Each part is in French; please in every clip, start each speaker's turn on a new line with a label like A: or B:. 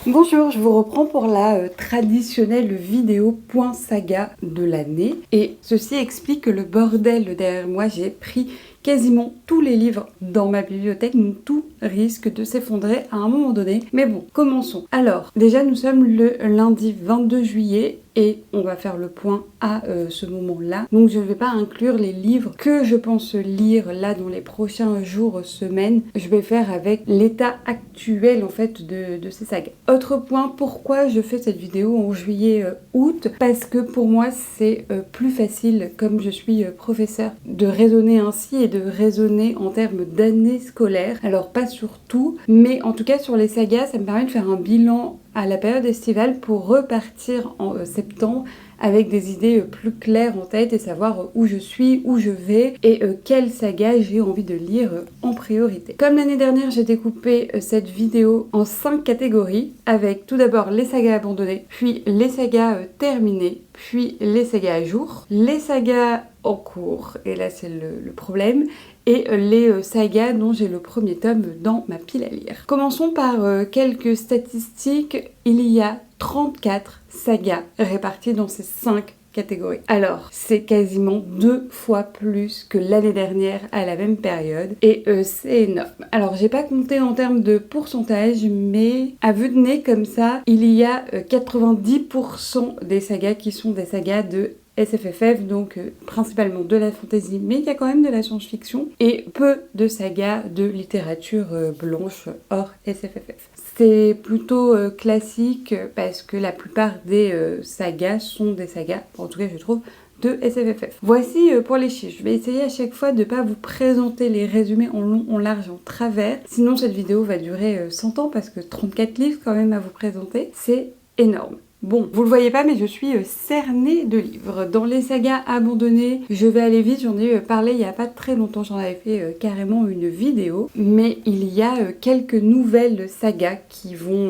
A: Bonjour, je vous reprends pour la traditionnelle vidéo point saga de l'année et ceci explique que le bordel derrière moi, j'ai pris quasiment tous les livres dans ma bibliothèque, donc tout risque de s'effondrer à un moment donné. Mais bon, commençons. Alors, déjà nous sommes le lundi 22 juillet et on va faire le point à ce moment-là. Donc je ne vais pas inclure les livres que je pense lire là dans les prochains jours, semaines. Je vais faire avec l'état actuel en fait de ces sagas. Autre point, pourquoi je fais cette vidéo en juillet-août? Parce que pour moi c'est plus facile, comme je suis professeur, de raisonner ainsi et de raisonner en termes d'années scolaires. Alors pas sur tout, mais en tout cas sur les sagas, ça me permet de faire un bilan à la période estivale pour repartir en septembre avec des idées plus claires en tête et savoir où je suis, où je vais et quelle saga j'ai envie de lire en priorité. Comme l'année dernière, j'ai découpé cette vidéo en 5 catégories avec tout d'abord les sagas abandonnées, puis les sagas terminées, puis les sagas à jour, les sagas en cours, et là c'est le problème, et les sagas dont j'ai le premier tome dans ma pile à lire. Commençons par quelques statistiques. Il y a 34 sagas réparties dans ces 5 catégories. Alors, c'est quasiment 2 fois plus que l'année dernière à la même période et c'est énorme. Alors, j'ai pas compté en termes de pourcentage, mais à vue de nez comme ça, il y a 90% des sagas qui sont des sagas de SFFF, donc principalement de la fantasy, mais il y a quand même de la science-fiction et peu de sagas de littérature blanche hors SFFF. C'est plutôt classique parce que la plupart des sagas sont des sagas, en tout cas je trouve, de SFFF. Voici pour les chiffres. Je vais essayer à chaque fois de ne pas vous présenter les résumés en long, en large, en travers. Sinon cette vidéo va durer 100 ans parce que 34 livres quand même à vous présenter, c'est énorme. Bon, vous le voyez pas, mais je suis cernée de livres. Dans les sagas abandonnées, je vais aller vite, j'en ai parlé il y a pas très longtemps, j'en avais fait carrément une vidéo. Mais il y a quelques nouvelles sagas qui vont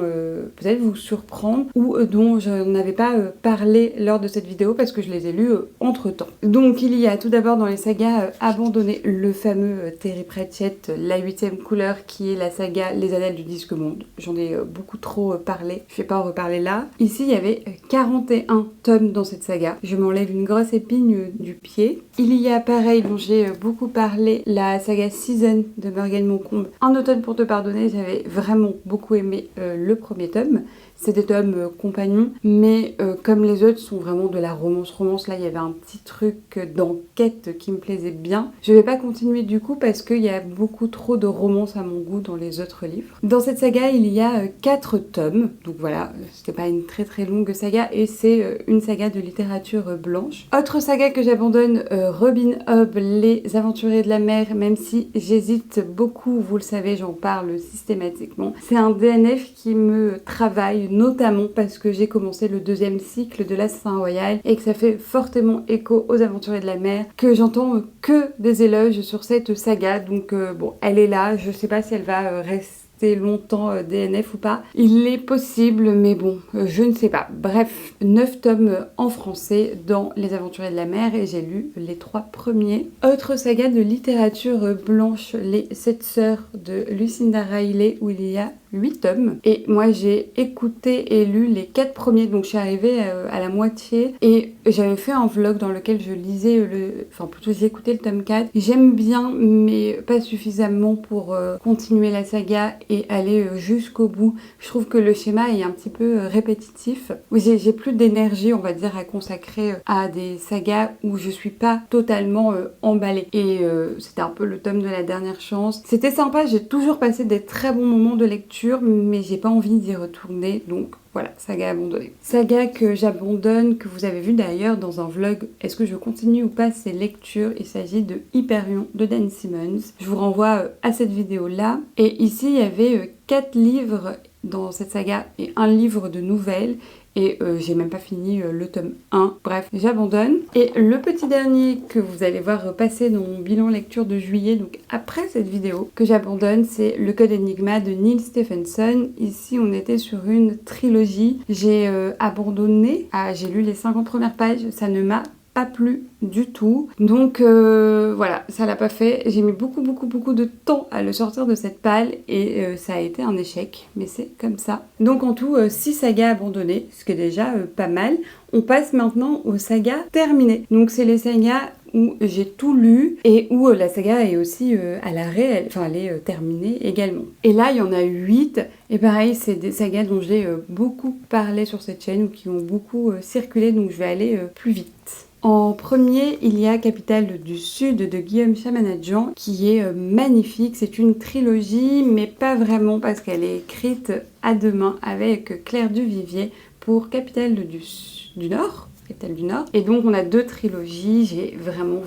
A: peut-être vous surprendre ou dont je n'avais pas parlé lors de cette vidéo parce que je les ai lues entre temps. Donc il y a tout d'abord dans les sagas abandonnées le fameux Terry Pratchett, la 8e couleur, qui est la saga Les Annales du Disque Monde. J'en ai beaucoup trop parlé, je vais pas en reparler là. Ici, il y avait 41 tomes dans cette saga. Je m'enlève une grosse épine du pied. Il y a pareil dont j'ai beaucoup parlé, la saga Season de Morgane Moncombe. Un automne pour te pardonner, j'avais vraiment beaucoup aimé le premier tome. C'est des tomes compagnons, mais comme les autres sont vraiment de la romance, là il y avait un petit truc d'enquête qui me plaisait bien. Je vais pas continuer du coup parce qu'il y a beaucoup trop de romance à mon goût dans les autres livres. Dans cette saga, il y a 4 tomes, donc voilà, c'était pas une très longue saga et c'est une saga de littérature blanche. Autre saga que j'abandonne, Robin Hobb, Les Aventuriers de la Mer, même si j'hésite beaucoup, vous le savez, j'en parle systématiquement. C'est un DNF qui me travaille, notamment parce que j'ai commencé le 2e cycle de l'Assassin Royal et que ça fait fortement écho aux Aventuriers de la Mer, que j'entends que des éloges sur cette saga, donc bon, elle est là, je sais pas si elle va rester longtemps DNF ou pas. Il est possible, mais bon, je ne sais pas. Bref, 9 tomes en français dans Les Aventuriers de la Mer et j'ai lu les 3 premiers. Autre saga de littérature blanche, Les 7 sœurs de Lucinda Riley, où il y a 8 tomes. Et moi, j'ai écouté et lu les 4 premiers, donc je suis arrivée à la moitié. Et j'avais fait un vlog dans lequel je lisais enfin plutôt j'ai écouté le tome 4. J'aime bien, mais pas suffisamment pour continuer la saga et aller jusqu'au bout. Je trouve que le schéma est un petit peu répétitif. J'ai plus d'énergie, on va dire, à consacrer à des sagas où je suis pas totalement emballée. Et c'était un peu le tome de la dernière chance. C'était sympa, j'ai toujours passé des très bons moments de lecture, mais j'ai pas envie d'y retourner, donc voilà, saga abandonnée. Saga que j'abandonne, que vous avez vu d'ailleurs dans un vlog, est-ce que je continue ou pas ces lectures? Il s'agit de Hyperion de Dan Simmons. Je vous renvoie à cette vidéo là. Et ici, il y avait 4 livres dans cette saga et un livre de nouvelles. Et j'ai même pas fini le tome 1. Bref, j'abandonne. Et le petit dernier que vous allez voir passer dans mon bilan lecture de juillet, donc après cette vidéo, que j'abandonne, c'est Le Code Enigma de Neil Stephenson. Ici, on était sur une trilogie. J'ai abandonné. J'ai lu les 50 premières pages. Ça ne m'a pas plu du tout. Donc voilà, ça l'a pas fait. J'ai mis beaucoup de temps à le sortir de cette palle et ça a été un échec, mais c'est comme ça. Donc en tout, 6 sagas abandonnées, ce qui est déjà pas mal. On passe maintenant aux sagas terminées. Donc c'est les sagas où j'ai tout lu et où la saga est aussi à l'arrêt, enfin elle est terminée également. Et là il y en a 8 et pareil c'est des sagas dont j'ai beaucoup parlé sur cette chaîne ou qui ont beaucoup circulé, donc je vais aller plus vite. En premier, il y a Capitale du Sud de Guillaume Chamanadjian qui est magnifique. C'est une trilogie, mais pas vraiment parce qu'elle est écrite à deux mains avec Claire Duvivier pour Capitale du Nord. Capitale du Nord. Et donc on a 2 trilogies, j'ai vraiment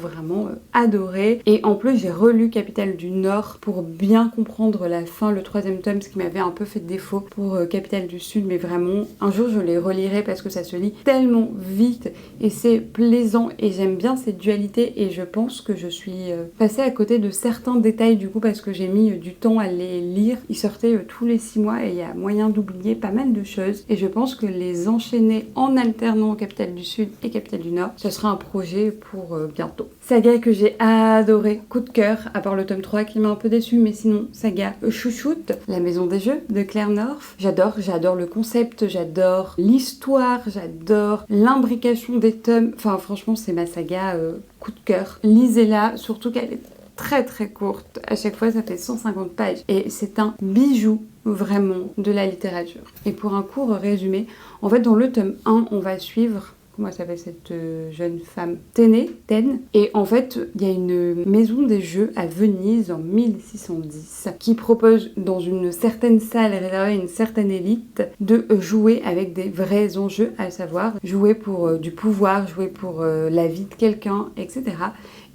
A: adoré. Et en plus j'ai relu Capitale du Nord pour bien comprendre la fin, le 3e tome, ce qui m'avait un peu fait défaut pour Capitale du Sud, mais vraiment un jour je les relirai parce que ça se lit tellement vite et c'est plaisant et j'aime bien cette dualité et je pense que je suis passée à côté de certains détails du coup parce que j'ai mis du temps à les lire. Ils sortaient tous les 6 mois et il y a moyen d'oublier pas mal de choses et je pense que les enchaîner en alternant Capitale du Sud et Capitale du Nord, ce sera un projet pour bientôt. Saga que j'ai adoré, coup de cœur, à part le tome 3 qui m'a un peu déçu, mais sinon, saga chouchoute, La Maison des Jeux de Claire North. J'adore le concept, j'adore l'histoire, j'adore l'imbrication des tomes. Enfin, franchement, c'est ma saga coup de cœur. Lisez-la, surtout qu'elle est très courte. À chaque fois, ça fait 150 pages. Et c'est un bijou vraiment de la littérature. Et pour un court résumé, en fait, dans le tome 1, on va suivre comment s'appelle cette jeune femme, Ten. Et en fait, il y a une maison des jeux à Venise en 1610 qui propose dans une certaine salle réservée à une certaine élite de jouer avec des vrais enjeux, à savoir jouer pour du pouvoir, jouer pour la vie de quelqu'un, etc.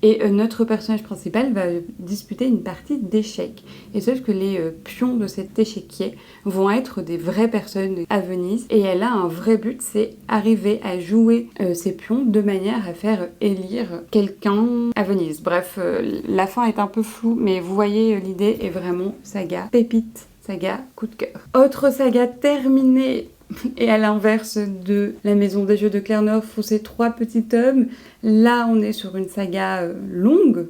A: Et notre personnage principal va disputer une partie d'échecs. Et sauf que les pions de cet échiquier vont être des vraies personnes à Venise. Et elle a un vrai but, c'est arriver à jouer ces pions de manière à faire élire quelqu'un à Venise. Bref, la fin est un peu floue, mais vous voyez l'idée est vraiment saga pépite, saga coup de cœur. Autre saga terminée. Et à l'inverse de La Maison des Jeux de Claire North, où c'est 3 petits tomes, là on est sur une saga longue,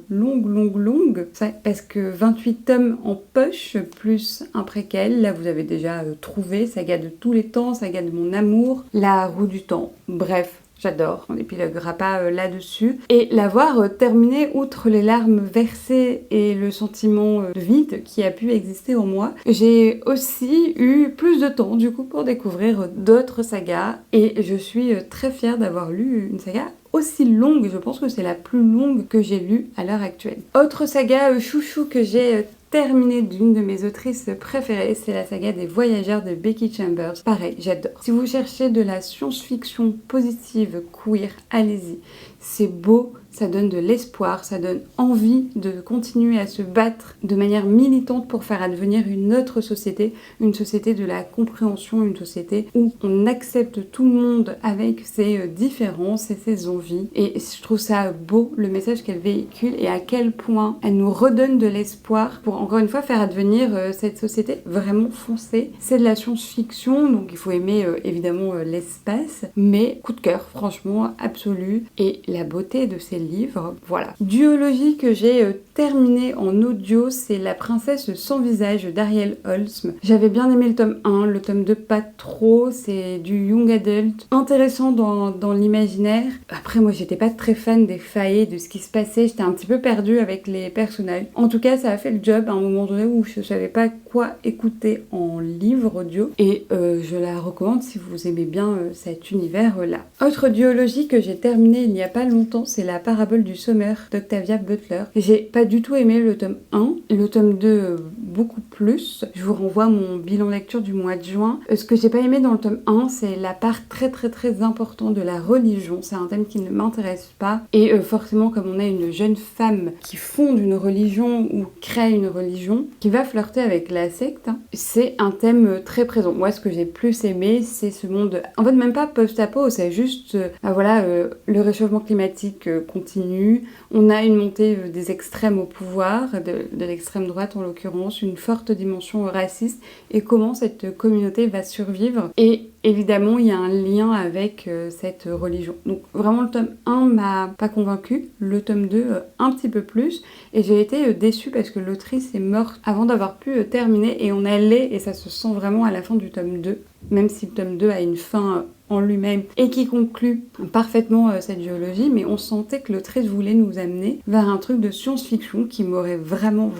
A: parce que 28 tomes en poche, plus un préquel, là vous avez déjà trouvé, saga de tous les temps, saga de mon amour, La Roue du Temps, bref. J'adore, on n'épiloguera pas là-dessus. Et l'avoir terminé, outre les larmes versées et le sentiment de vide qui a pu exister en moi, j'ai aussi eu plus de temps du coup pour découvrir d'autres sagas. Et je suis très fière d'avoir lu une saga aussi longue, je pense que c'est la plus longue que j'ai lue à l'heure actuelle. Autre saga chouchou que j'ai terminée d'une de mes autrices préférées, c'est la saga des Voyageurs de Becky Chambers. Pareil, j'adore. Si vous cherchez de la science-fiction positive, queer, allez-y. C'est beau, ça donne de l'espoir, ça donne envie de continuer à se battre de manière militante pour faire advenir une autre société, une société de la compréhension, une société où on accepte tout le monde avec ses différences et ses envies. Et je trouve ça beau, le message qu'elle véhicule et à quel point elle nous redonne de l'espoir pour encore une fois faire advenir cette société vraiment foncée. C'est de la science-fiction, donc il faut aimer évidemment l'espace, mais coup de cœur, franchement, absolu. Et la beauté de ces livres, voilà. Duologie que j'ai terminée en audio, c'est La Princesse sans visage d'Ariel Holm. J'avais bien aimé le tome 1, le tome 2 pas trop, c'est du young adult, intéressant dans l'imaginaire. Après moi j'étais pas très fan des failles, de ce qui se passait, j'étais un petit peu perdue avec les personnages. En tout cas ça a fait le job à un moment donné où je savais pas quoi écouter en livre audio et je la recommande si vous aimez bien cet univers là. Autre duologie que j'ai terminée il n'y a pas longtemps, c'est La Parabole du Sommeur d'Octavia Butler. J'ai pas du tout aimé le tome 1, le tome 2 beaucoup plus. Je vous renvoie à mon bilan lecture du mois de juin. Ce que j'ai pas aimé dans le tome 1, c'est la part très importante de la religion. C'est un thème qui ne m'intéresse pas et forcément comme on a une jeune femme qui fonde une religion ou crée une religion, qui va flirter avec la secte, c'est un thème très présent. Moi ce que j'ai plus aimé, c'est ce monde, en fait même pas post-apo, c'est juste le réchauffement climatique continue, on a une montée des extrêmes au pouvoir, de l'extrême droite en l'occurrence, une forte dimension raciste et comment cette communauté va survivre. Et évidemment il y a un lien avec cette religion. Donc vraiment le tome 1 m'a pas convaincue, le tome 2 un petit peu plus, et j'ai été déçue parce que l'autrice est morte avant d'avoir pu terminer, et on allait, et ça se sent vraiment à la fin du tome 2, même si le tome 2 a une fin en lui-même et qui conclut parfaitement cette duologie, mais on sentait que l'autrice voulait nous amener vers un truc de science-fiction qui m'aurait vraiment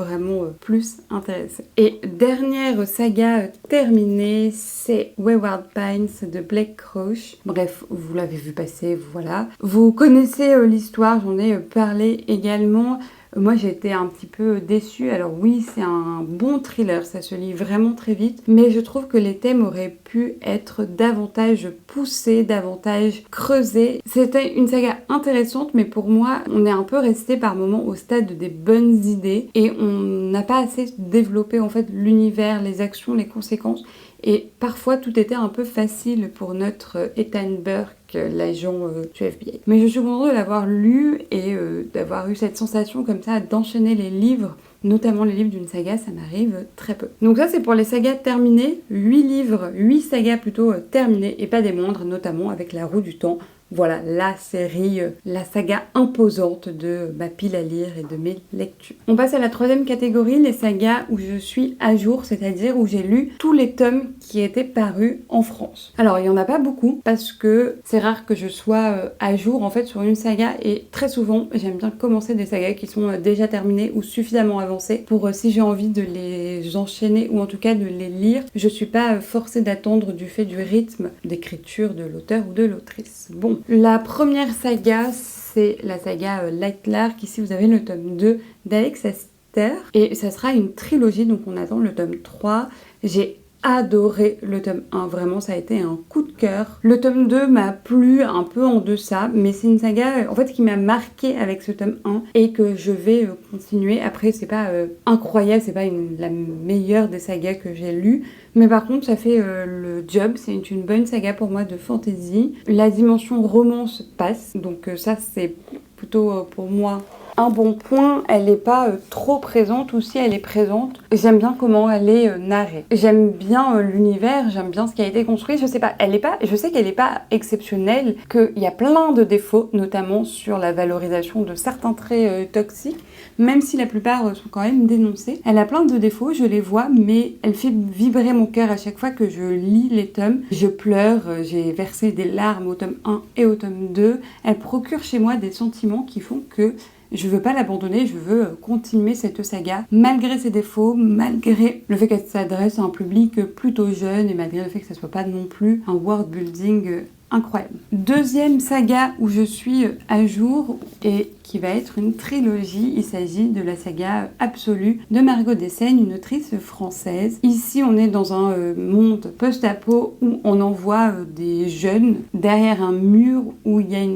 A: plus intéressée. Et dernière saga terminée, c'est Wayward Pines de Blake Crouch. Bref, vous l'avez vu passer, voilà. Vous connaissez l'histoire, j'en ai parlé également. Moi j'ai été un petit peu déçue. Alors oui, c'est un bon thriller, ça se lit vraiment très vite, mais je trouve que les thèmes auraient pu être davantage poussés, davantage creusés. C'était une saga intéressante, mais pour moi on est un peu resté par moments au stade des bonnes idées et on n'a pas assez développé en fait l'univers, les actions, les conséquences. Et parfois, tout était un peu facile pour notre Ethan Burke, l'agent du FBI. Mais je suis contente de l'avoir lu et d'avoir eu cette sensation comme ça d'enchaîner les livres, notamment les livres d'une saga, ça m'arrive très peu. Donc ça, c'est pour les sagas terminées. 8 livres, 8 sagas plutôt terminées, et pas des moindres, notamment avec La Roue du Temps. Voilà, la série, la saga imposante de ma pile à lire et de mes lectures. On passe à la troisième catégorie, les sagas où je suis à jour, c'est-à-dire où j'ai lu tous les tomes qui étaient parus en France. Alors, il n'y en a pas beaucoup, parce que c'est rare que je sois à jour, en fait, sur une saga, et très souvent, j'aime bien commencer des sagas qui sont déjà terminées ou suffisamment avancées pour, si j'ai envie de les enchaîner, ou en tout cas de les lire, je suis pas forcée d'attendre du fait du rythme d'écriture de l'auteur ou de l'autrice. Bon. La première saga, c'est la saga Lightlark. Ici, vous avez le tome 2 d'Alex Aster. Et ça sera une trilogie, donc on attend le tome 3. J'ai adoré le tome 1, vraiment ça a été un coup de cœur. Le tome 2 m'a plu un peu en deçà, mais c'est une saga en fait qui m'a marqué avec ce tome 1 et que je vais continuer. Après c'est pas incroyable, c'est pas la meilleure des sagas que j'ai lues, mais par contre ça fait le job, c'est une bonne saga pour moi de fantasy. La dimension romance passe, donc ça c'est plutôt pour moi un bon point. Elle n'est pas trop présente, ou si elle est présente, j'aime bien comment elle est narrée. J'aime bien l'univers, j'aime bien ce qui a été construit. Je sais qu'elle n'est pas exceptionnelle, qu'il y a plein de défauts, notamment sur la valorisation de certains traits toxiques, même si la plupart sont quand même dénoncés. Elle a plein de défauts, je les vois, mais elle fait vibrer mon cœur à chaque fois que je lis les tomes. Je pleure, j'ai versé des larmes au tome 1 et au tome 2. Elle procure chez moi des sentiments qui font que je veux pas l'abandonner, je veux continuer cette saga, malgré ses défauts, malgré le fait qu'elle s'adresse à un public plutôt jeune, et malgré le fait que ça soit pas non plus un world building incroyable. Deuxième saga où je suis à jour, et qui va être une trilogie, il s'agit de la saga Absolue de Margot Dessaignes, une autrice française. Ici on est dans un monde post-apo où on envoie des jeunes derrière un mur où il y a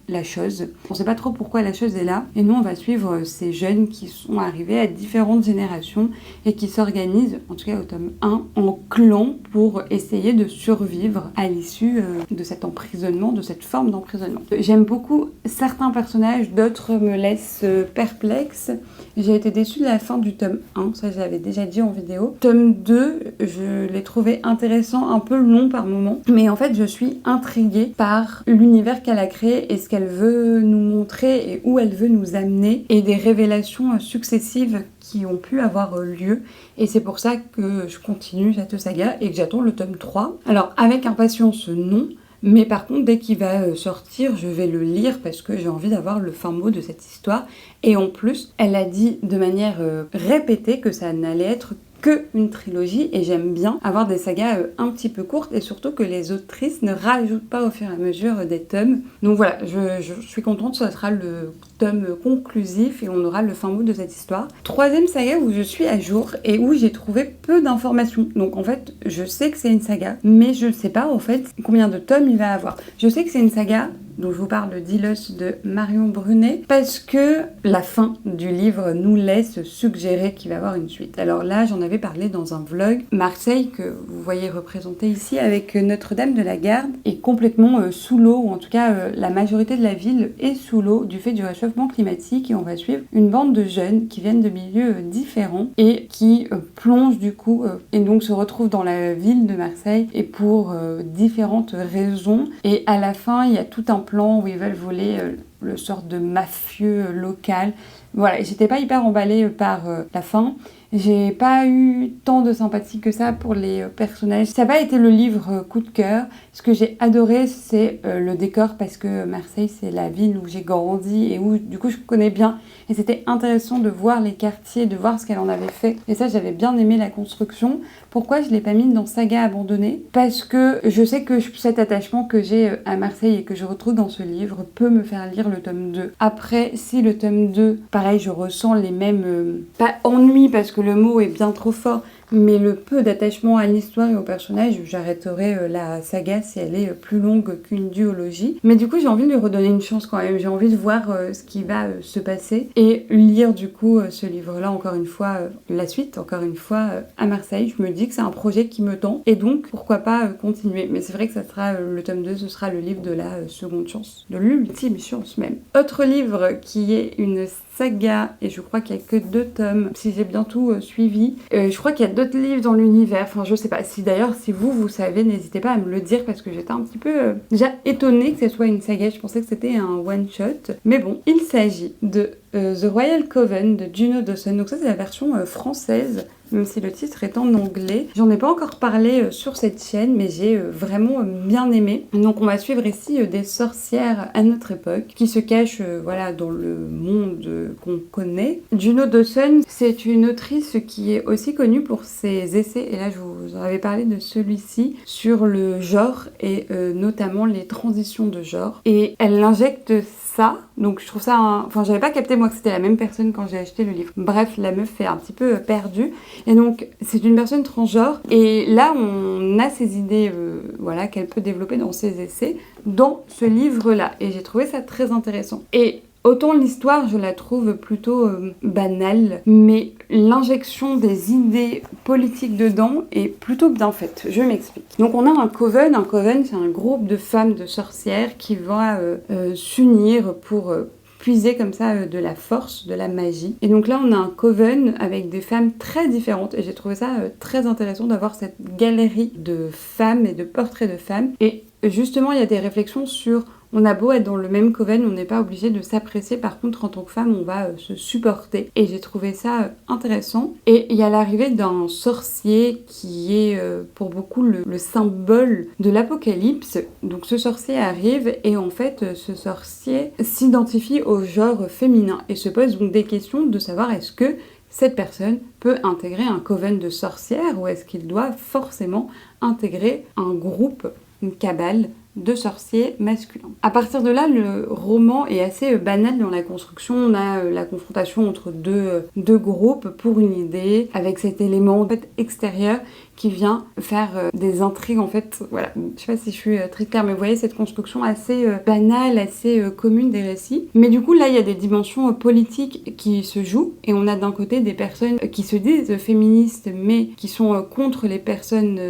A: la chose. On sait pas trop pourquoi la chose est là, et nous on va suivre ces jeunes qui sont arrivés à différentes générations et qui s'organisent, en tout cas au tome 1, en clan pour essayer de survivre à l'issue de cet emprisonnement, de cette forme d'emprisonnement. J'aime beaucoup certains personnages, d'autres me laissent perplexe. J'ai été déçue de la fin du tome 1, ça je l'avais déjà dit en vidéo. Tome 2, je l'ai trouvé intéressant, un peu long par moments, mais en fait je suis intriguée par l'univers qu'elle a créé et ce qu'elle veut nous montrer et où elle veut nous amener, et des révélations successives qui ont pu avoir lieu, et c'est pour ça que je continue cette saga et que j'attends le tome 3. Alors avec impatience non, mais par contre dès qu'il va sortir je vais le lire parce que j'ai envie d'avoir le fin mot de cette histoire. Et en plus elle a dit de manière répétée que ça n'allait être que une trilogie, et j'aime bien avoir des sagas un petit peu courtes, et surtout que les autrices ne rajoutent pas au fur et à mesure des tomes. Donc voilà, je suis contente, ça sera le tome conclusif et on aura le fin mot de cette histoire. Troisième saga où je suis à jour et où j'ai trouvé peu d'informations. Donc en fait, je sais que c'est une saga, mais je ne sais pas en fait combien de tomes il va avoir. Je sais que c'est une saga dont je vous parle d'Ilos de Marion Brunet, parce que la fin du livre nous laisse suggérer qu'il va y avoir une suite. Alors là, j'en avais parlé dans un vlog. Marseille, que vous voyez représenté ici avec Notre-Dame de la Garde, est complètement sous l'eau, ou en tout cas la majorité de la ville est sous l'eau du fait du réchauffement climatique, et on va suivre une bande de jeunes qui viennent de milieux différents et qui plongent du coup et donc se retrouvent dans la ville de Marseille et pour différentes raisons. Et à la fin, il y a tout un plan où ils veulent voler le sort de mafieux local. Voilà, et j'étais pas hyper emballée par la fin. J'ai pas eu tant de sympathie que ça pour les personnages. Ça n'a pas été le livre coup de cœur. Ce que j'ai adoré, c'est le décor, parce que Marseille, c'est la ville où j'ai grandi et où du coup je connais bien. Et c'était intéressant de voir les quartiers, de voir ce qu'elle en avait fait. Et ça, j'avais bien aimé la construction. Pourquoi je l'ai pas mis dans Saga abandonnée? Parce que je sais que cet attachement que j'ai à Marseille et que je retrouve dans ce livre peut me faire lire le tome 2. Après, si le tome 2, pareil, je ressens les mêmes... pas ennui, parce que le mot est bien trop fort, mais le peu d'attachement à l'histoire et au personnage, j'arrêterai la saga si elle est plus longue qu'une duologie. Mais du coup, j'ai envie de lui redonner une chance quand même. J'ai envie de voir ce qui va se passer et lire du coup ce livre-là encore une fois, la suite encore une fois à Marseille. Je me dis que c'est un projet qui me tend et donc pourquoi pas continuer. Mais c'est vrai que ça sera le tome 2, ce sera le livre de la seconde chance, de l'ultime chance même. Autre livre qui est une saga, et je crois qu'il n'y a que 2 tomes, si j'ai bien tout suivi. Je crois qu'il y a d'autres livres dans l'univers, enfin je sais pas. Si d'ailleurs, si vous savez, n'hésitez pas à me le dire, parce que j'étais un petit peu déjà étonnée que ce soit une saga. Je pensais que c'était un one-shot. Mais bon, il s'agit de The Royal Coven de Juno Dawson. Donc ça, c'est la version française, même si le titre est en anglais. J'en ai pas encore parlé sur cette chaîne, mais j'ai vraiment bien aimé. Donc on va suivre ici des sorcières à notre époque qui se cachent voilà, dans le monde qu'on connaît. Juno Dawson, c'est une autrice qui est aussi connue pour ses essais, et là je vous en avais parlé de celui-ci, sur le genre et notamment les transitions de genre. Et elle injecte ça, donc je trouve ça... Enfin, j'avais pas capté moi que c'était la même personne quand j'ai acheté le livre. Bref, la meuf est un petit peu perdue. Et donc, c'est une personne transgenre. Et là, on a ces idées voilà, qu'elle peut développer dans ses essais, dans ce livre-là. Et j'ai trouvé ça très intéressant. Et autant l'histoire, je la trouve plutôt banale, mais l'injection des idées politiques dedans est plutôt bien faite. Je m'explique. Donc on a un coven. Un coven, c'est un groupe de femmes, de sorcières qui va s'unir pour puiser comme ça de la force, de la magie. Et donc là, on a un coven avec des femmes très différentes. Et j'ai trouvé ça très intéressant d'avoir cette galerie de femmes et de portraits de femmes. Et justement, il y a des réflexions sur... On a beau être dans le même coven, on n'est pas obligé de s'apprécier. Par contre, en tant que femme, on va se supporter. Et j'ai trouvé ça intéressant. Et il y a l'arrivée d'un sorcier qui est pour beaucoup le symbole de l'apocalypse. Donc ce sorcier arrive et en fait, ce sorcier s'identifie au genre féminin et se pose donc des questions de savoir est-ce que cette personne peut intégrer un coven de sorcières ou est-ce qu'il doit forcément intégrer un groupe, une cabale de sorciers masculins. À partir de là, le roman est assez banal dans la construction. On a la confrontation entre deux groupes pour une idée, avec cet élément en fait, extérieur qui vient faire des intrigues en fait. Voilà, je sais pas si je suis très claire, mais vous voyez cette construction assez banale, assez commune des récits. Mais du coup, là, il y a des dimensions politiques qui se jouent et on a d'un côté des personnes qui se disent féministes mais qui sont contre les personnes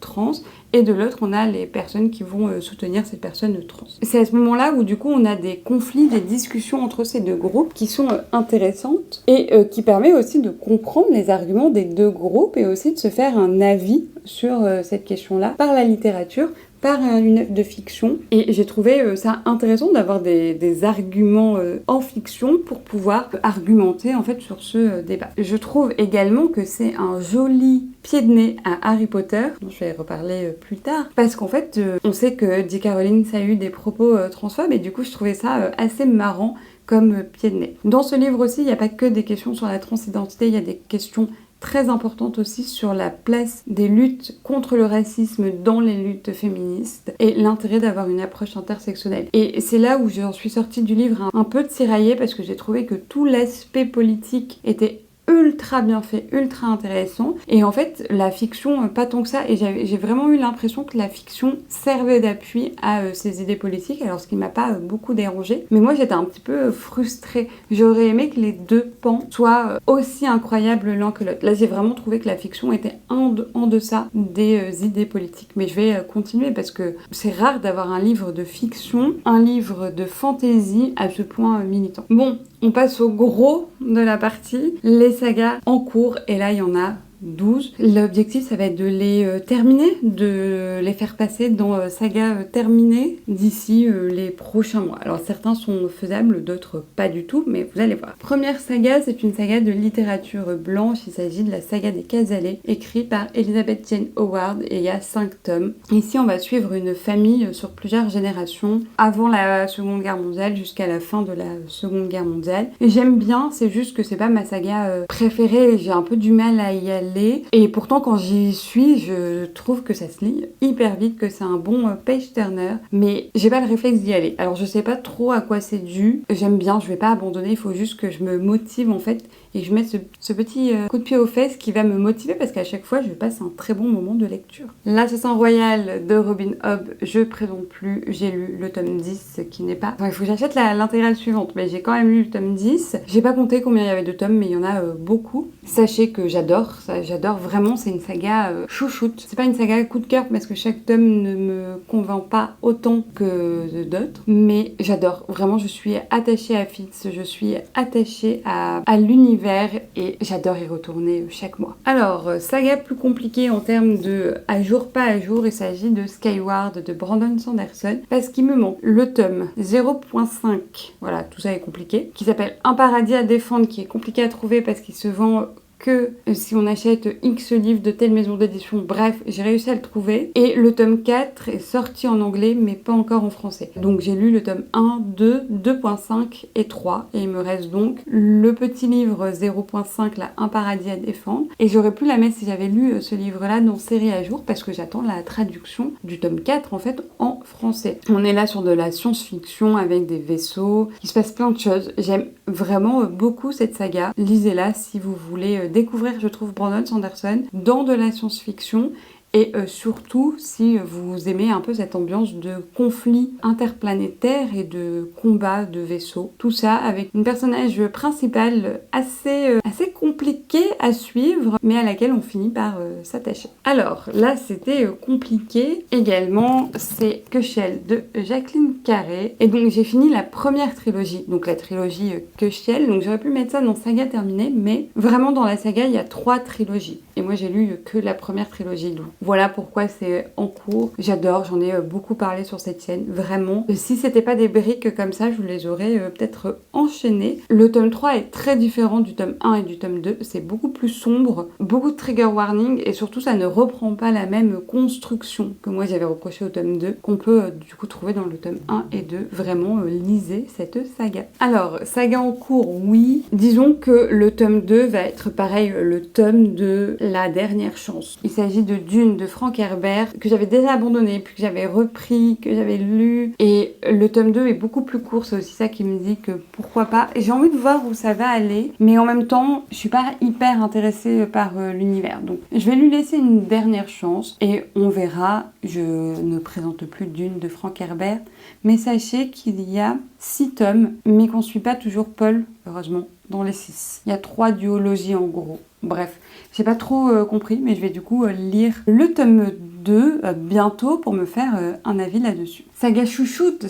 A: trans. Et de l'autre, on a les personnes qui vont soutenir ces personnes trans. C'est à ce moment-là où du coup, on a des conflits, des discussions entre ces deux groupes qui sont intéressantes et qui permet aussi de comprendre les arguments des deux groupes et aussi de se faire un avis sur cette question-là par la littérature, par une œuvre de fiction. Et j'ai trouvé ça intéressant d'avoir des arguments en fiction pour pouvoir argumenter en fait sur ce débat. Je trouve également que c'est un joli pied de nez à Harry Potter, dont je vais reparler plus tard, parce qu'en fait, on sait que J.K. Rowling a eu des propos transphobes et du coup, je trouvais ça assez marrant comme pied de nez. Dans ce livre aussi, il n'y a pas que des questions sur la transidentité, il y a des questions très importante aussi sur la place des luttes contre le racisme dans les luttes féministes et l'intérêt d'avoir une approche intersectionnelle. Et c'est là où j'en suis sortie du livre un peu tiraillée parce que j'ai trouvé que tout l'aspect politique était ultra bien fait, ultra intéressant. Et en fait, la fiction, pas tant que ça. Et j'ai vraiment eu l'impression que la fiction servait d'appui à ces idées politiques, alors ce qui m'a pas beaucoup dérangé. Mais moi, j'étais un petit peu frustrée. J'aurais aimé que les deux pans soient aussi incroyables l'un que l'autre. Là, j'ai vraiment trouvé que la fiction était en deçà des idées politiques. Mais je vais continuer parce que c'est rare d'avoir un livre de fiction, un livre de fantasy à ce point militant. Bon, on passe au gros de la partie, les sagas en cours, et là il y en a 12. L'objectif, ça va être de les terminer, de les faire passer dans saga terminée d'ici les prochains mois. Alors certains sont faisables, d'autres pas du tout, mais vous allez voir. Première saga, c'est une saga de littérature blanche. Il s'agit de la saga des Casalets, écrite par Elizabeth Jane Howard, et il y a 5 tomes. Ici, on va suivre une famille sur plusieurs générations, avant la Seconde Guerre mondiale jusqu'à la fin de la Seconde Guerre mondiale. Et j'aime bien, c'est juste que c'est pas ma saga préférée, j'ai un peu du mal à y aller. Et pourtant, quand j'y suis, je trouve que ça se lit hyper vite, que c'est un bon page-turner, mais j'ai pas le réflexe d'y aller. Alors je sais pas trop à quoi c'est dû. J'aime bien, je vais pas abandonner, il faut juste que je me motive en fait, et que je mette ce petit coup de pied aux fesses qui va me motiver, parce qu'à chaque fois, je passe un très bon moment de lecture. L'Assassin Royal de Robin Hobb, je présente plus, j'ai lu le tome 10, qui n'est pas... Enfin, il faut que j'achète l'intégrale suivante, mais j'ai quand même lu le tome 10. J'ai pas compté combien il y avait de tomes, mais il y en a beaucoup. Sachez que j'adore ça, j'adore vraiment, c'est une saga chouchoute. C'est pas une saga coup de cœur parce que chaque tome ne me convainc pas autant que d'autres, mais j'adore. Vraiment, je suis attachée à Fitz, je suis attachée à l'univers, et j'adore y retourner chaque mois. Alors, saga plus compliquée en termes de à jour, pas à jour, il s'agit de Skyward de Brandon Sanderson, parce qu'il me manque le tome 0.5, voilà, tout ça est compliqué, qui s'appelle Un paradis à défendre, qui est compliqué à trouver parce qu'il se vend que si on achète X livres de telle maison d'édition. Bref, j'ai réussi à le trouver. Et le tome 4 est sorti en anglais, mais pas encore en français. Donc j'ai lu le tome 1, 2, 2.5 et 3. Et il me reste donc le petit livre 0.5, là, Un paradis à défendre. Et j'aurais pu la mettre si j'avais lu ce livre-là dans Série à jour, parce que j'attends la traduction du tome 4, en fait, en français. On est là sur de la science-fiction avec des vaisseaux. Il se passe plein de choses. J'aime vraiment beaucoup cette saga. Lisez-la si vous voulez découvrir, je trouve, Brandon Sanderson dans de la science-fiction, et surtout si vous aimez un peu cette ambiance de conflit interplanétaire et de combat de vaisseaux. Tout ça avec une personnage principale assez compliquée à suivre, mais à laquelle on finit par s'attacher. Alors là, c'était compliqué également, c'est Köchel de Jacqueline Carré, et donc j'ai fini la première trilogie, donc la trilogie Köchel. Donc j'aurais pu mettre ça dans saga terminée, mais vraiment dans la saga il y a 3 trilogies, et moi j'ai lu que la première trilogie. Donc voilà pourquoi c'est en cours. J'adore, j'en ai beaucoup parlé sur cette chaîne, vraiment. Si c'était pas des briques comme ça, je vous les aurais peut-être enchaînées. Le tome 3 est très différent du tome 1 et du tome 2. C'est beaucoup plus sombre, beaucoup de trigger warning, et surtout ça ne reprend pas la même construction que moi j'avais reproché au tome 2, qu'on peut du coup trouver dans le tome 1 et 2. Vraiment, lisez cette saga. Alors, saga en cours, oui. Disons que le tome 2 va être pareil, le tome de La Dernière Chance. Il s'agit de Dune de Frank Herbert, que j'avais déjà abandonné, puis que j'avais repris, que j'avais lu, et le tome 2 est beaucoup plus court. C'est aussi ça qui me dit que pourquoi pas. J'ai envie de voir où ça va aller, mais en même temps je suis pas hyper intéressée par l'univers, donc je vais lui laisser une dernière chance et on verra. Je ne présente plus Dune de Frank Herbert, mais sachez qu'il y a 6 tomes, mais qu'on suit pas toujours Paul, heureusement, dans les 6. Il y a 3 duologies en gros. Bref, j'ai pas trop compris, mais je vais du coup lire le tome 2 bientôt pour me faire un avis là-dessus. Saga chouchoute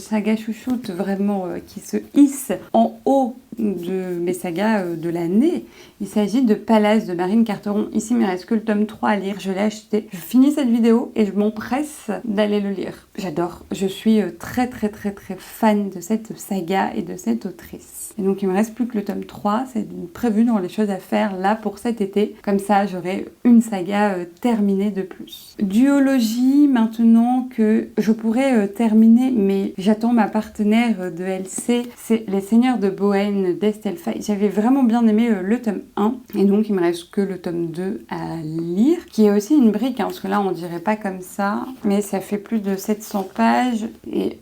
A: vraiment qui se hisse en haut de mes sagas de l'année. Il s'agit de Palace de Marine Carteron. Ici, il me reste que le tome 3 à lire, je l'ai acheté. Je finis cette vidéo et je m'empresse d'aller le lire. J'adore, je suis très fan de cette saga et de cette autrice. Et donc il me reste plus que le tome 3, c'est prévu dans les choses à faire là pour cet été. Comme ça, j'aurai une saga terminée de plus. Duologie, maintenant que je pourrais terminer, mais j'attends ma partenaire de LC, c'est Les Seigneurs de Bohème Chalène d'Estelle Faye. J'avais vraiment bien aimé le tome 1 et donc il me reste que le tome 2 à lire, qui est aussi une brique, hein, parce que là on dirait pas comme ça, mais ça fait plus de 700 pages et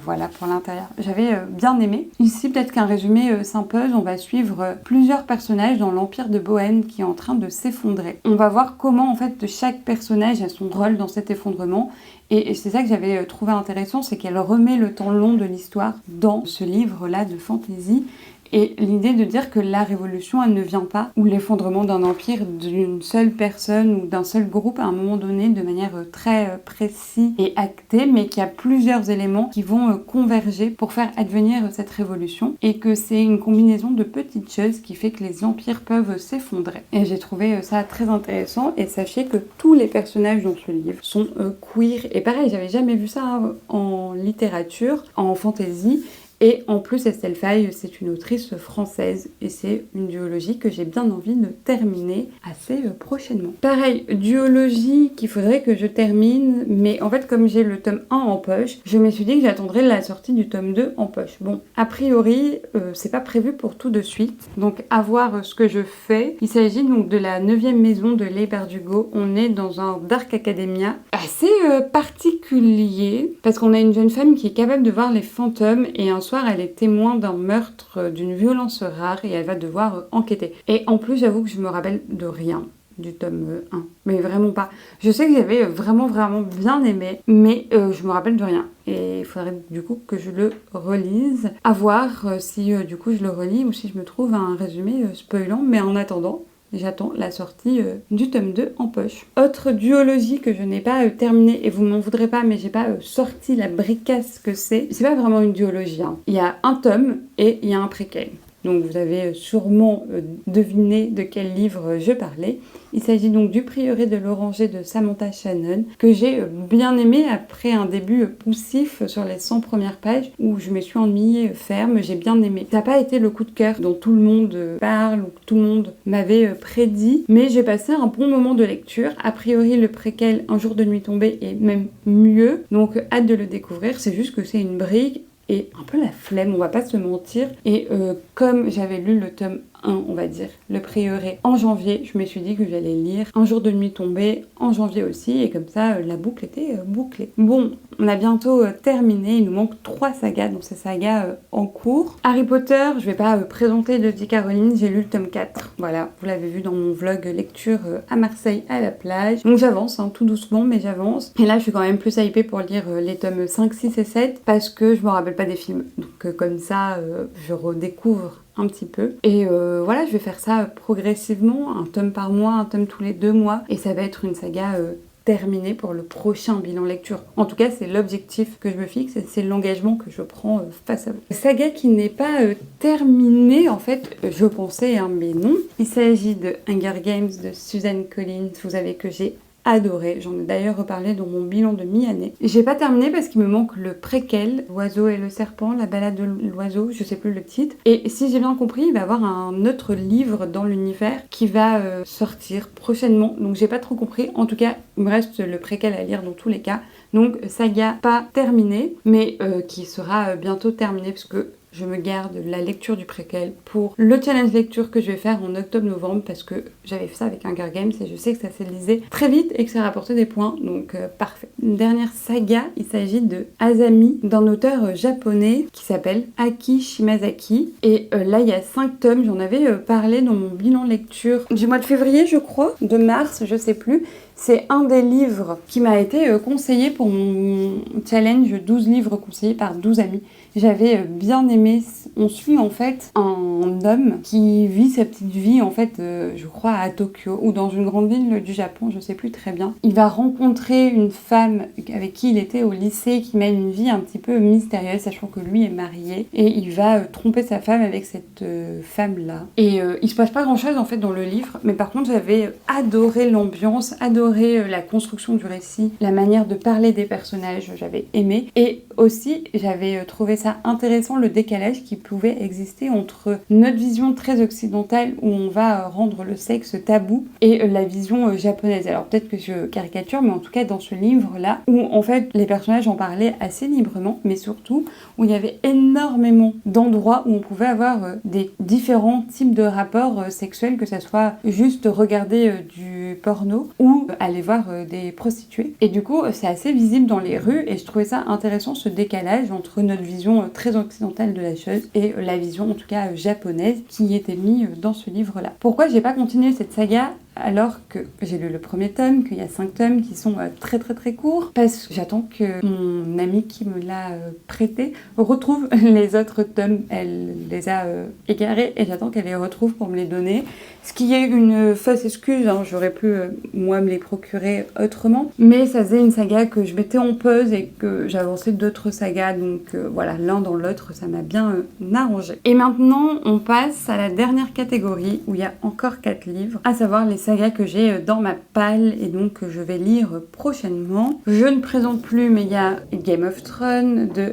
A: voilà pour l'intérieur. J'avais bien aimé. Ici, peut-être qu'un résumé s'impose. On va suivre plusieurs personnages dans l'Empire de Bohême qui est en train de s'effondrer. On va voir comment en fait chaque personnage a son rôle dans cet effondrement. Et c'est ça que j'avais trouvé intéressant, c'est qu'elle remet le temps long de l'histoire dans ce livre-là de fantasy. Et l'idée de dire que la révolution, elle ne vient pas, ou l'effondrement d'un empire d'une seule personne ou d'un seul groupe à un moment donné de manière très précise et actée, mais qu'il y a plusieurs éléments qui vont converger pour faire advenir cette révolution, et que c'est une combinaison de petites choses qui fait que les empires peuvent s'effondrer. Et j'ai trouvé ça très intéressant, et sachez que tous les personnages dans ce livre sont queer, et pareil, j'avais jamais vu ça en littérature, en fantasy. Et en plus, Estelle Faye, c'est une autrice française et c'est une duologie que j'ai bien envie de terminer assez prochainement. Pareil, duologie qu'il faudrait que je termine, mais en fait, comme j'ai le tome 1 en poche, je me suis dit que j'attendrais la sortie du tome 2 en poche. Bon, a priori, c'est pas prévu pour tout de suite, donc à voir ce que je fais. Il s'agit donc de la 9e maison de Leigh Bardugo. On est dans un Dark Academia assez particulier, parce qu'on a une jeune femme qui est capable de voir les fantômes et un soir, elle est témoin d'un meurtre, d'une violence rare et elle va devoir enquêter. Et en plus, j'avoue que je me rappelle de rien du tome 1, mais vraiment pas. Je sais que j'avais vraiment bien aimé, mais je me rappelle de rien. Et il faudrait du coup que je le relise. À voir si du coup je le relis ou si je me trouve un résumé spoilant, mais en attendant, j'attends la sortie du tome 2 en poche. Autre duologie que je n'ai pas terminée, et vous m'en voudrez pas, mais j'ai pas sorti la bricasse que c'est. C'est pas vraiment une duologie, hein. Il y a un tome et il y a un préquel. Donc vous avez sûrement deviné de quel livre je parlais. Il s'agit donc du Prieuré de l'Oranger de Samantha Shannon, que j'ai bien aimé après un début poussif sur les 100 premières pages, où je me suis ennuyée ferme, j'ai bien aimé. Ça n'a pas été le coup de cœur dont tout le monde parle, ou que tout le monde m'avait prédit, mais j'ai passé un bon moment de lecture. A priori, le préquel Un jour de nuit tombée est même mieux, donc hâte de le découvrir. C'est juste que c'est une brique et un peu la flemme, on va pas se mentir. Et comme j'avais lu le tome 1, on va dire, le Prieuré, en janvier, je me suis dit que j'allais lire Un jour de nuit tombée en janvier aussi, et comme ça, la boucle était bouclée. Bon, on a bientôt terminé, il nous manque 3 sagas, donc c'est sagas en cours. Harry Potter, je vais pas présenter de J.K. Rowling, j'ai lu le tome 4. Voilà, vous l'avez vu dans mon vlog lecture à Marseille, à la plage. Donc j'avance, hein, tout doucement, mais j'avance. Et là, je suis quand même plus hypée pour lire les tomes 5, 6 et 7, parce que je me rappelle pas des films. Donc comme ça, je redécouvre un petit peu. Et voilà, je vais faire ça progressivement, un tome par mois, un tome tous les 2 mois. Et ça va être une saga terminée pour le prochain bilan lecture. En tout cas, c'est l'objectif que je me fixe et c'est l'engagement que je prends face à vous. Saga qui n'est pas terminée, en fait, je pensais, hein, mais non. Il s'agit de Hunger Games de Suzanne Collins. Vous savez que j'ai adoré, j'en ai d'ailleurs reparlé dans mon bilan de mi-année. J'ai pas terminé parce qu'il me manque le préquel, L'oiseau et le serpent, la balade de l'oiseau, je sais plus le titre. Et si j'ai bien compris, il va y avoir un autre livre dans l'univers qui va sortir prochainement, donc j'ai pas trop compris. En tout cas, il me reste le préquel à lire dans tous les cas. Donc saga pas terminée, mais qui sera bientôt terminée parce que je me garde la lecture du préquel pour le challenge lecture que je vais faire en octobre-novembre, parce que j'avais fait ça avec Hunger Games et je sais que ça s'est lisé très vite et que ça rapportait des points, donc parfait. Une dernière saga, il s'agit de Asami, d'un auteur japonais qui s'appelle Aki Shimazaki, et là il y a 5 tomes, j'en avais parlé dans mon bilan lecture du mois de février je crois, de mars, je sais plus. C'est un des livres qui m'a été conseillé pour mon challenge 12 livres conseillés par 12 amis. J'avais bien aimé. On suit en fait un homme qui vit sa petite vie en fait, je crois à Tokyo ou dans une grande ville du Japon, je sais plus très bien. Il va rencontrer une femme avec qui il était au lycée qui mène une vie un petit peu mystérieuse, sachant que lui est marié, et il va tromper sa femme avec cette femme-là. Et il se passe pas grand-chose en fait dans le livre, mais par contre j'avais adoré l'ambiance, adoré adoré la construction du récit, la manière de parler des personnages, j'avais aimé. Et aussi, j'avais trouvé ça intéressant le décalage qui pouvait exister entre notre vision très occidentale où on va rendre le sexe tabou et la vision japonaise. Alors peut-être que je caricature, mais en tout cas dans ce livre-là, où en fait les personnages en parlaient assez librement, mais surtout où il y avait énormément d'endroits où on pouvait avoir des différents types de rapports sexuels, que ça soit juste regarder du porno ou aller voir des prostituées. Et du coup, c'est assez visible dans les rues et je trouvais ça intéressant ce décalage entre notre vision très occidentale de la chose et la vision en tout cas japonaise qui était mise dans ce livre-là. Pourquoi j'ai pas continué cette saga alors que j'ai lu le premier tome, qu'il y a 5 tomes qui sont très très très courts, parce que j'attends que mon amie qui me l'a prêté retrouve les autres tomes. Elle les a égarés et j'attends qu'elle les retrouve pour me les donner. Ce qui est une fausse excuse, hein, j'aurais pu moi me les procurer autrement, mais ça faisait une saga que je mettais en pause et que j'avançais d'autres sagas, donc voilà, l'un dans l'autre, ça m'a bien arrangé. Et maintenant, on passe à la dernière catégorie où il y a encore 4 livres, à savoir les sagas que j'ai dans ma palle et donc que je vais lire prochainement. Je ne présente plus, mais il y a Game of Thrones de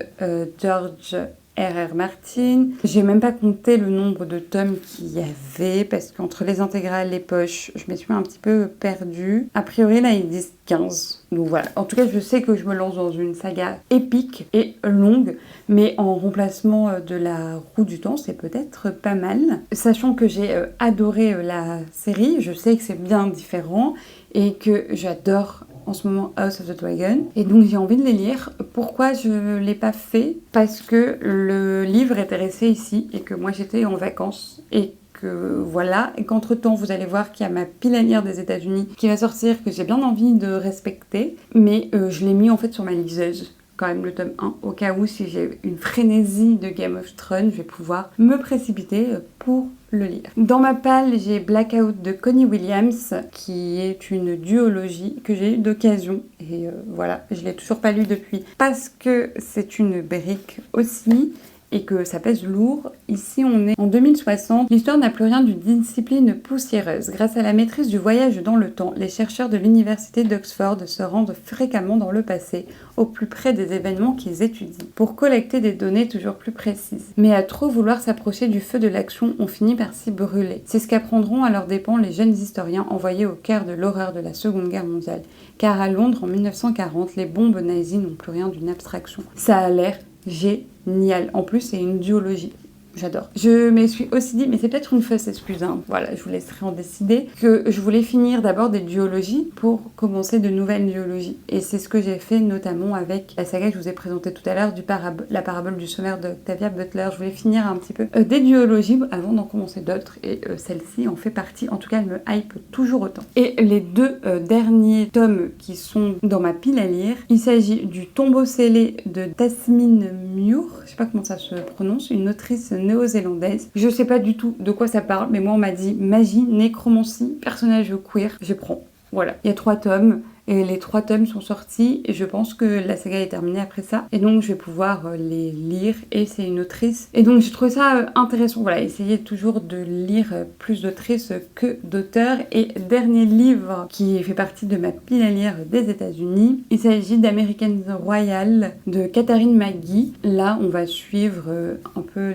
A: George R.R. Martin. J'ai même pas compté le nombre de tomes qu'il y avait parce qu'entre les intégrales, les poches, je me suis un petit peu perdue. A priori, là, ils disent 15. Donc voilà. En tout cas, je sais que je me lance dans une saga épique et longue, mais en remplacement de la roue du temps, c'est peut-être pas mal. Sachant que j'ai adoré la série, je sais que c'est bien différent et que j'adore en ce moment House of the Dragon et donc j'ai envie de les lire. Pourquoi je l'ai pas fait? Parce que le livre était resté ici et que moi j'étais en vacances et que voilà, et qu'entre temps vous allez voir qu'il y a ma pile à lire des États-Unis qui va sortir, que j'ai bien envie de respecter, mais je l'ai mis en fait sur ma liseuse quand même le tome 1, au cas où si j'ai une frénésie de Game of Thrones, je vais pouvoir me précipiter pour le lire. Dans ma palle, j'ai Blackout de Connie Williams, qui est une duologie que j'ai eu d'occasion. Et voilà, je l'ai toujours pas lu depuis, parce que c'est une brique aussi, et que ça pèse lourd. Ici, on est en 2060. L'histoire n'a plus rien d'une discipline poussiéreuse. Grâce à la maîtrise du voyage dans le temps, les chercheurs de l'université d'Oxford se rendent fréquemment dans le passé, au plus près des événements qu'ils étudient, pour collecter des données toujours plus précises. Mais à trop vouloir s'approcher du feu de l'action, on finit par s'y brûler. C'est ce qu'apprendront à leurs dépens les jeunes historiens envoyés au cœur de l'horreur de la Seconde Guerre mondiale. Car à Londres, en 1940, les bombes nazies n'ont plus rien d'une abstraction. Ça a l'air génial. En plus, c'est une duologie. J'adore. Je me suis aussi dit, mais c'est peut-être une fausse excuse, hein. Voilà, je vous laisserai en décider, que je voulais finir d'abord des duologies pour commencer de nouvelles duologies. Et c'est ce que j'ai fait notamment avec la saga que je vous ai présentée tout à l'heure, la parabole du sommaire d'Octavia Butler. Je voulais finir un petit peu des duologies avant d'en commencer d'autres. Et celle-ci en fait partie. En tout cas, elle me hype toujours autant. Et les 2 derniers tomes qui sont dans ma pile à lire, il s'agit du Tombeau scellé de Tasmin Muir. Je sais pas comment ça se prononce, une autrice néo-zélandaise. Je sais pas du tout de quoi ça parle, mais moi on m'a dit magie, nécromancie, personnage queer, je prends. Voilà, il y a 3 tomes. Et les 3 tomes sont sortis et je pense que la saga est terminée après ça. Et donc je vais pouvoir les lire et c'est une autrice. Et donc j'ai trouvé ça intéressant. Voilà, essayer toujours de lire plus d'autrices que d'auteurs. Et dernier livre qui fait partie de ma pile à lire des États-Unis, il s'agit d'American Royal de Katharine McGee. Là on va suivre un peu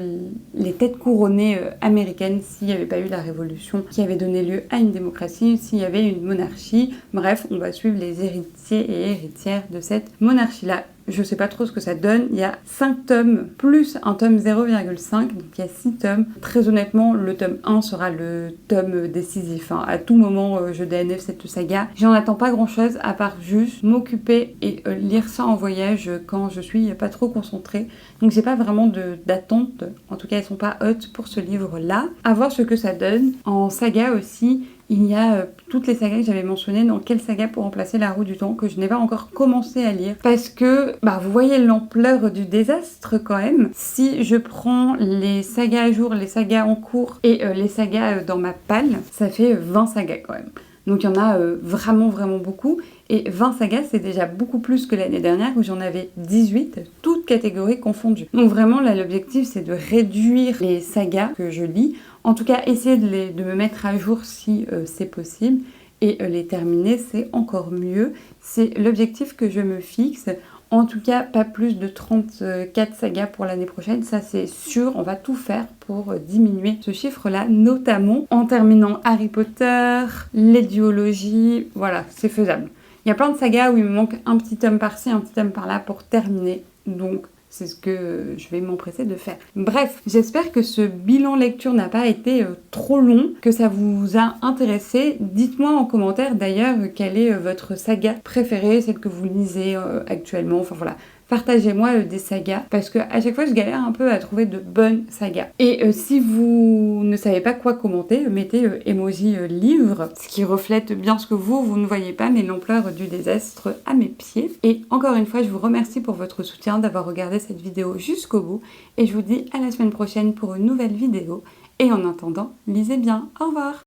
A: les têtes couronnées américaines s'il n'y avait pas eu la révolution qui avait donné lieu à une démocratie, s'il y avait une monarchie. Bref, on va suivre les héritiers et héritières de cette monarchie-là. Je sais pas trop ce que ça donne. Il y a 5 tomes plus un tome 0,5, donc il y a 6 tomes. Très honnêtement, le tome 1 sera le tome décisif. Hein. À tout moment, je DNF cette saga. J'en attends pas grand-chose à part juste m'occuper et lire ça en voyage quand je suis pas trop concentrée. Donc j'ai pas vraiment d'attente. En tout cas, elles sont pas hautes pour ce livre-là. À voir ce que ça donne. En saga aussi, il y a toutes les sagas que j'avais mentionnées, dans quelle saga pour remplacer la roue du temps, que je n'ai pas encore commencé à lire. Parce que, vous voyez l'ampleur du désastre quand même. Si je prends les sagas à jour, les sagas en cours et les sagas dans ma palle, ça fait 20 sagas quand même. Donc il y en a vraiment beaucoup. Et 20 sagas, c'est déjà beaucoup plus que l'année dernière où j'en avais 18, toutes catégories confondues. Donc vraiment, là, l'objectif, c'est de réduire les sagas que je lis. En tout cas, essayer de me mettre à jour si c'est possible. et les terminer, c'est encore mieux. C'est l'objectif que je me fixe. En tout cas, pas plus de 34 sagas pour l'année prochaine, ça c'est sûr. On va tout faire pour diminuer ce chiffre-là, notamment en terminant Harry Potter, les duologies, voilà, c'est faisable. Il y a plein de sagas où il me manque un petit tome par-ci, un petit tome par-là pour terminer, donc c'est ce que je vais m'empresser de faire. Bref, j'espère que ce bilan lecture n'a pas été trop long, que ça vous a intéressé. Dites-moi en commentaire d'ailleurs quelle est votre saga préférée, celle que vous lisez actuellement, enfin voilà. Partagez-moi des sagas, parce que à chaque fois je galère un peu à trouver de bonnes sagas. Et si vous ne savez pas quoi commenter, mettez emoji livre, ce qui reflète bien ce que vous ne voyez pas, mais l'ampleur du désastre à mes pieds. Et encore une fois, je vous remercie pour votre soutien, d'avoir regardé cette vidéo jusqu'au bout, et je vous dis à la semaine prochaine pour une nouvelle vidéo. Et en attendant, lisez bien. Au revoir!